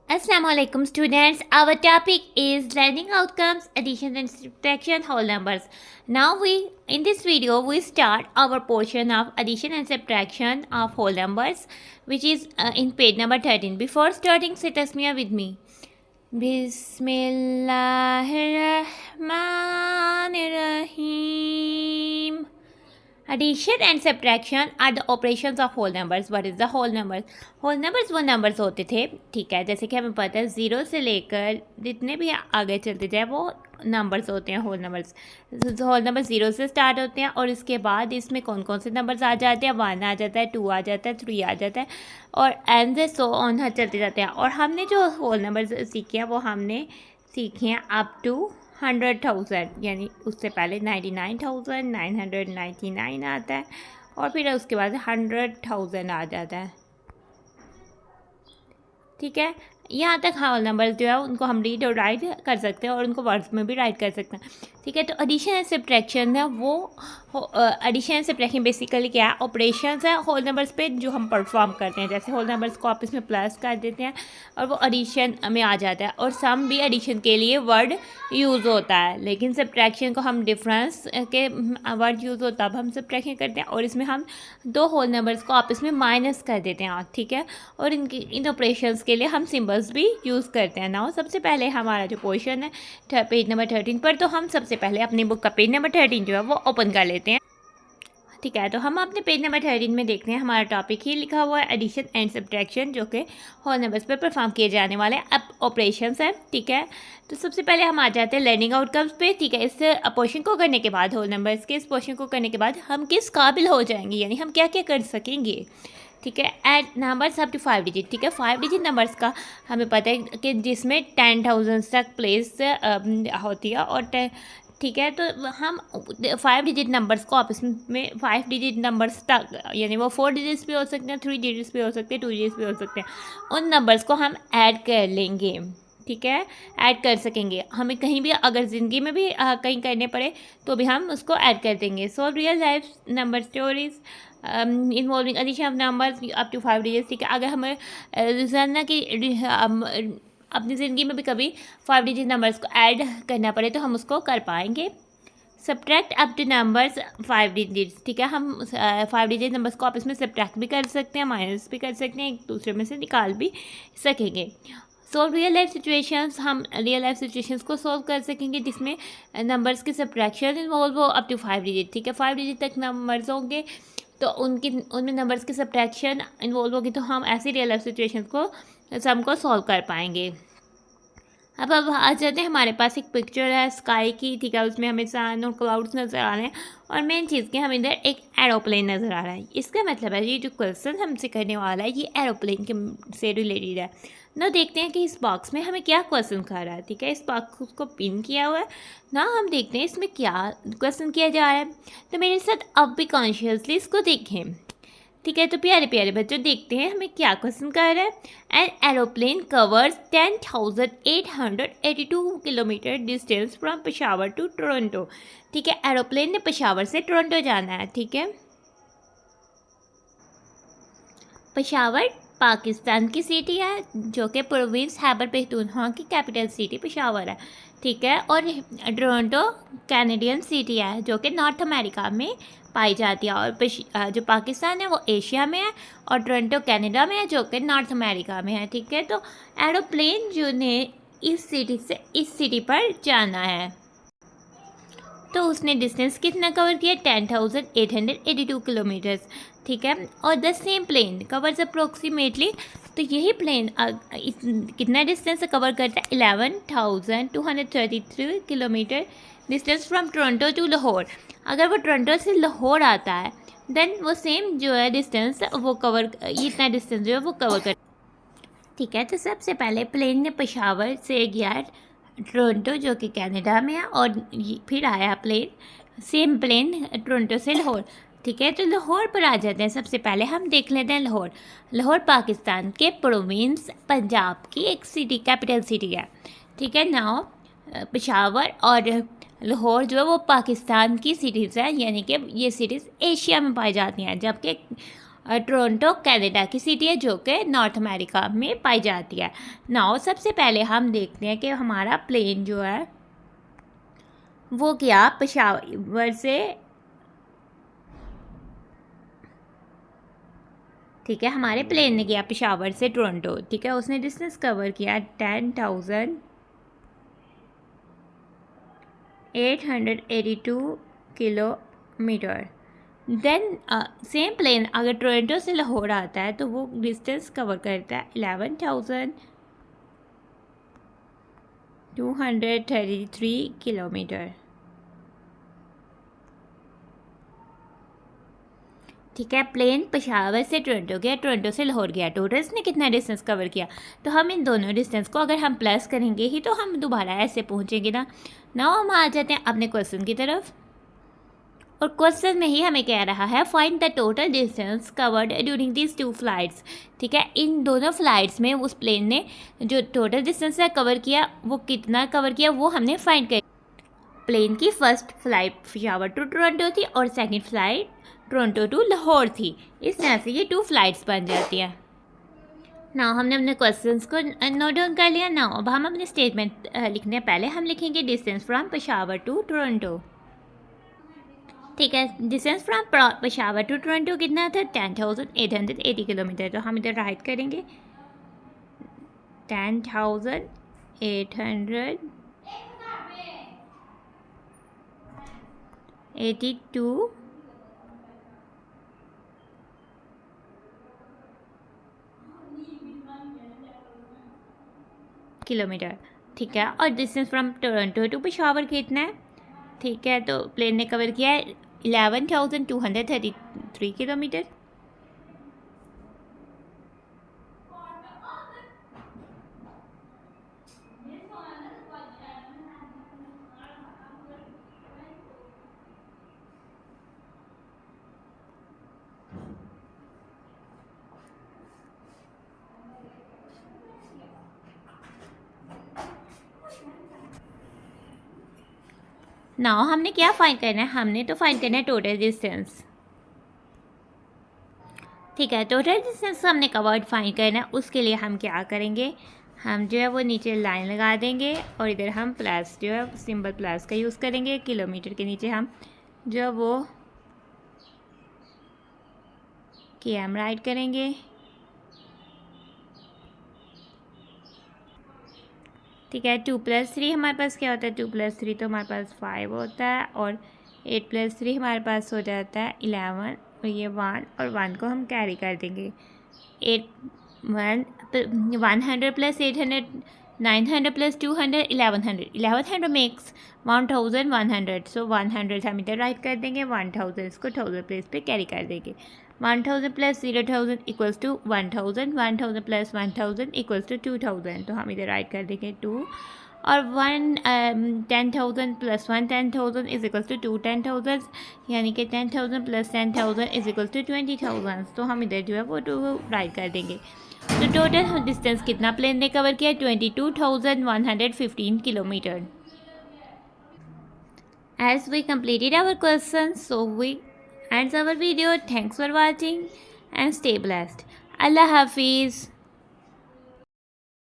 Assalamualaikum students. Our topic is learning outcomes, addition and subtraction whole numbers. Now in this video we start our portion of addition and subtraction of whole numbers, which is in page number 13. Before starting, say tasmiyah with me. Bismillahirrahmanirrahim. Addition and subtraction are the operations of whole numbers. What is the whole numbers? whole numbers वो numbers होते थे, ठीक है, जैसे कि हमें पता है ज़ीरो से लेकर जितने भी आगे चलते जाए वो नंबर्स होते हैं whole numbers. Whole number zero से स्टार्ट होते हैं और इसके बाद इसमें कौन कौन से नंबर्स आ जाते हैं. वन आ जाता है, टू आ जाता है, थ्री आ जाता है और एंड सो ऑन चलते जाते हैं. और हमने जो होल नंबर्स सीखे हैं वो हमने सीखे हैं अप टू 100,000, यानी उससे पहले 99,999 आता है और फिर उसके बाद 100,000 आ जाता है. ठीक है, यहाँ तक होल नंबर्स जो है उनको हम रीड और राइट कर सकते हैं और उनको वर्ड्स में भी राइट कर सकते हैं. ठीक है, तो एडिशन एंड सब्ट्रैक्शन है वो एडिशन एंड सब्ट्रैक्शन बेसिकली क्या है, ऑपरेशंस है होल नंबर्स पे जो हम परफॉर्म करते हैं. जैसे होल नंबर्स को आपस में प्लस कर देते हैं और वो एडिशन में आ जाता है. और सम भी एडिशन के लिए वर्ड यूज़ होता है, लेकिन सब्ट्रैक्शन को हम डिफरेंस के वर्ड यूज़ होता है, अब हम सब्ट्रैक्शन करते हैं और इसमें हम दो होल नंबर्स को आपस में माइनस कर देते हैं. ठीक है, और इन ऑपरेशंस के लिए हम सिम्बल्स भी यूज़ करते हैं. नाउ सबसे पहले हमारा जो पोर्शन है पेज नंबर 13 पर, तो हम सबसे पहले अपनी बुक का पेज नंबर 13 जो है वो ओपन कर लेते हैं. ठीक है, तो हम अपने पेज नंबर 13 में देखते हैं हमारा टॉपिक ही लिखा हुआ है एडिशन एंड सब्ट्रैक्शन, जो कि होल नंबर्स पर परफॉर्म किए जाने वाले अब ऑपरेशंस हैं. ठीक है, तो सबसे पहले हम आ जाते हैं लर्निंग आउटकम्स पे. ठीक है, इस पोर्शन को करने के बाद, होल नंबर्स के इस पोर्शन को करने के बाद हम किस काबिल हो जाएंगे, यानी हम क्या क्या कर सकेंगे. ठीक है, add numbers up to 5 digit. ठीक है, 5 डिजिट नंबर्स का हमें पता है कि जिसमें 10,000 तक प्लेस होती है और ठीक है, तो हम 5 डिजिट नंबर्स को आपस में 5 डिजिट नंबर्स तक, यानी वो 4 डिजिट्स भी हो सकते हैं, 3 डिजिट्स भी हो सकते हैं, 2 डिजिट्स भी हो सकते हैं, उन नंबर्स को हम ऐड कर लेंगे. ठीक है, ऐड कर सकेंगे. हमें कहीं भी अगर ज़िंदगी में भी कहीं करने पड़े तो भी हम उसको ऐड कर देंगे. So real life number stories involving addition of numbers up to 5 digits. ठीक है, अगर हमें जानना कि अपनी ज़िंदगी में भी कभी 5 डिजिट नंबर्स को ऐड करना पड़े तो हम उसको कर पाएंगे. Subtract up two numbers 5 digits. ठीक है, हम 5 डिजिट नंबर्स को आपस में सब्ट्रैक्ट भी कर सकते हैं, माइनस भी कर सकते हैं, एक दूसरे में से निकाल भी सकेंगे. सॉल्व रियल लाइफ सिचुएशंस, हम रियल लाइफ सिचुएशंस को सॉल्व कर सकेंगे जिसमें नंबर्स की सब्ट्रैक्शन इन्वॉल्व हो अप टू 5 डिजिट. ठीक है, 5 डिजिट तक नंबर्स होंगे तो उनमें नंबर्स की सब्ट्रैक्शन इन्वॉल्व होगी, तो हम ऐसी रियल लाइफ सिचुएशंस को सम को सॉल्व कर पाएंगे. अब आ जाते हैं, हमारे पास एक पिक्चर है स्काई की. ठीक है, उसमें हमें सन और क्लाउड्स नज़र आ रहे हैं और मेन चीज़ के हमें इधर एक एरोप्लेन नज़र आ रहा है. इसका मतलब है ये जो क्वेश्चन हमसे करने वाला है ये एरोप्लेन के से रिलेटेड है ना. देखते हैं कि इस बॉक्स में हमें क्या क्वेश्चन कर रहा है. ठीक है, इस बॉक्स को पिन किया हुआ है ना, हम देखते हैं इसमें क्या क्वेश्चन किया जा रहा है. तो मेरे साथ अब भी कॉन्शियसली इसको देखें. ठीक है, तो प्यारे प्यारे बच्चों देखते हैं हमें क्या क्वेश्चन कर रहा है. An aeroplane covers 10,882 kilometre distance from Peshawar to Toronto. ठीक है, एरोप्लेन ने पेशावर से टोरंटो जाना है. ठीक है, पेशावर पाकिस्तान की सिटी है जो कि प्रोविंस खैबर पख्तूनख्वा की कैपिटल सिटी पेशावर है. ठीक है, और टोरंटो कैनेडियन सिटी है जो कि नॉर्थ अमेरिका में पाई जाती है. और जो पाकिस्तान है वो एशिया में है और टोरंटो कनाडा में है जो कि नॉर्थ अमेरिका में है. ठीक है, तो एरोप्लेन जो ने इस सिटी से इस सिटी पर जाना है तो उसने डिस्टेंस कितना कवर किया, 10,882 किलोमीटर्स. ठीक है, और the same plane covers approximately, तो यही प्लेन कितना डिस्टेंस कवर करता है, 11,233 kilometre distance from Toronto to Lahore. अगर वो टोरंटो से लाहौर आता है देन वो सेम जो है डिस्टेंस वो कवर, इतना डिस्टेंस जो है वो कवर कर. ठीक है, तो सबसे पहले प्लेन ने पेशावर से गया टोरंटो जो कि कनाडा में है और फिर आया प्लेन, सेम प्लेन टोरंटो से लाहौर. ठीक है, तो लाहौर पर आ जाते हैं. सबसे पहले हम देख लेते हैं लाहौर. लाहौर पाकिस्तान के प्रोविंस पंजाब की एक सिटी, कैपिटल सिटी है. ठीक है, नाउ पेशावर और लाहौर जो है वो पाकिस्तान की सिटीज़ है, यानी कि ये सिटीज़ एशिया में पाई जाती हैं, जबकि टोरंटो कनाडा की सिटी है जो कि नॉर्थ अमेरिका में पाई जाती है। नाउ सबसे पहले हम देखते हैं कि हमारा प्लेन जो है वो क्या पेशावर से, ठीक है, हमारे प्लेन ने किया पेशावर से टोरंटो, ठीक है, उसने डिस्टेंस कवर किया 10,882 किलोमीटर। देन सेम प्लेन अगर टोरंटो से लाहौर आता है तो वो डिस्टेंस कवर करता है 11,233 किलोमीटर, ठीक है। प्लेन पेशावर से टोरंटो गया, टोरंटो से लाहौर गया, टोटल इसने कितना डिस्टेंस कवर किया, तो हम इन दोनों डिस्टेंस को अगर हम प्लस करेंगे ही तो हम दोबारा ऐसे पहुँचेंगे ना। हम आ जाते हैं अपने क्वेश्चन की तरफ, और क्वेश्चन में ही हमें कह रहा है find the total distance covered during these 2 flights, ठीक है। इन दोनों फ्लाइट्स में उस प्लेन ने जो टोटल डिस्टेंस है कवर किया वो कितना कवर किया वो हमने फाइंड कर। प्लेन की first flight Peshawar to Toronto थी और second flight Toronto to Lahore थी। इस तरह से ये 2 फ्लाइट्स बन जाती हैं। ना हमने अपने क्वेश्चंस को नोट डाउन कर लिया। ना अब हम अपने स्टेटमेंट लिखने पहले हम लिखेंगे distance from Peshawar to Toronto, ठीक है। Distance from Peshawar to Toronto कितना था 10,880 किलोमीटर, तो हम इधर राइट करेंगे 10,882 किलोमीटर, ठीक है। और distance from Toronto to Peshawar कितना है, ठीक है, तो प्लेन ने कवर किया है 11,233 किलोमीटर। नाउ हमने क्या फाइंड करना है, हमने तो फाइंड करना है टोटल डिस्टेंस, ठीक है। टोटल डिस्टेंस हमने कवर्ड फाइंड करना है, उसके लिए हम क्या करेंगे, हम जो है वो नीचे लाइन लगा देंगे और इधर हम प्लस जो है सिंबल प्लस का यूज़ करेंगे। किलोमीटर के नीचे हम जो है वो KM राइट करेंगे, ठीक है। 2+3 हमारे पास क्या होता है, 2+3 तो हमारे पास 5 होता है, और 8+3 हमारे पास हो जाता है 11, और ये 1 और 1 को हम कैरी कर देंगे। 100 प्लस 800 900 प्लस 200 1100 मेक्स 1100, सो 100 हम इधर राइट कर देंगे, 1000 इसको 1000 प्लेस पे कैरी कर देंगे। 1000 plus 0,000 equals to 1000, 1000 plus 1000 equals to 2000, तो हम इधर राइट कर देंगे 2, और 10,000 प्लस 10,000 इज इक्वल्स टू 10,000, यानी कि 10,000 प्लस 10,000 इज इक्वल्स टू 20,000, तो हम इधर जो है वो 2 राइट कर देंगे। तो टोटल डिस्टेंस कितना प्लेन ने कवर किया, 22,115 kilometre. As we completed our questions, so we ends our video. Thanks for watching and stay blessed. Allah Hafiz.